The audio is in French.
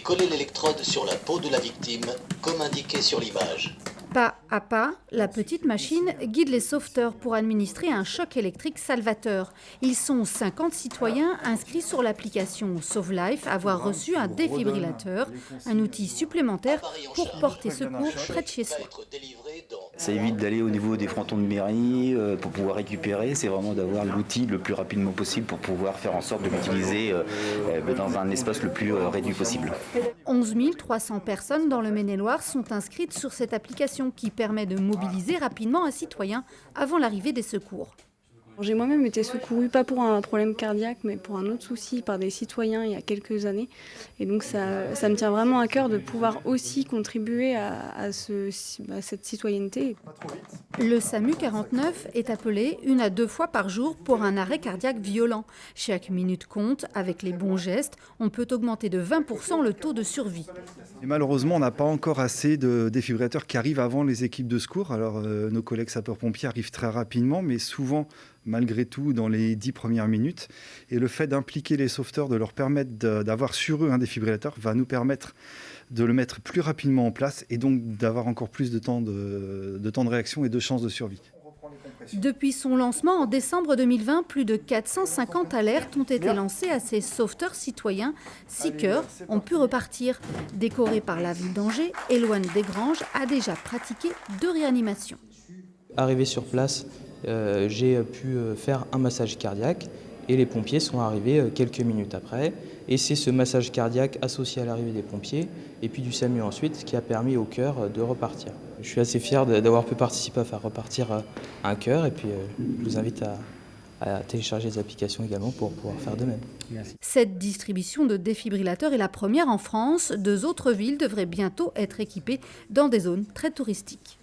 coller l'électrode sur la peau de la victime, comme indiqué sur l'image. Pas à pas, la petite machine guide les sauveteurs pour administrer un choc électrique salvateur. Ils sont 50 citoyens inscrits sur l'application SauveLife à avoir reçu un défibrillateur, un outil supplémentaire pour porter secours près de chez soi. Ça évite d'aller au niveau des frontons de mairie pour pouvoir récupérer. C'est vraiment d'avoir l'outil le plus rapidement possible pour pouvoir faire en sorte de l'utiliser dans un espace le plus réduit possible. 11 300 personnes dans le Maine-et-Loire sont inscrites sur cette application qui permet de mobiliser rapidement un citoyen avant l'arrivée des secours. J'ai moi-même été secourue, pas pour un problème cardiaque, mais pour un autre souci par des citoyens il y a quelques années. Et donc ça me tient vraiment à cœur de pouvoir aussi contribuer à cette citoyenneté. Le SAMU 49 est appelé 1 à 2 fois par jour pour un arrêt cardiaque violent. Chaque minute compte. Avec les bons gestes, on peut augmenter de 20% le taux de survie. Et malheureusement, on n'a pas encore assez de défibrillateurs qui arrivent avant les équipes de secours. Alors, nos collègues sapeurs-pompiers arrivent très rapidement, mais souvent, malgré tout, dans les 10 premières minutes. Et le fait d'impliquer les sauveteurs, de leur permettre d'avoir sur eux un défibrillateur, va nous permettre de le mettre plus rapidement en place et donc d'avoir encore plus de temps de réaction et de chances de survie. Depuis son lancement en décembre 2020, plus de 450 alertes ont été lancées à ces sauveteurs citoyens. 6 cœurs ont pu repartir. Décoré par la ville d'Angers, Éloane Desgranges a déjà pratiqué 2 réanimations. Arrivé sur place, j'ai pu faire un massage cardiaque et les pompiers sont arrivés quelques minutes après. Et c'est ce massage cardiaque associé à l'arrivée des pompiers et puis du SAMU ensuite qui a permis au cœur de repartir. Je suis assez fier d'avoir pu participer à faire repartir un cœur et puis je vous invite à télécharger les applications également pour pouvoir faire de même. Merci. Cette distribution de défibrillateurs est la première en France. 2 autres villes devraient bientôt être équipées dans des zones très touristiques.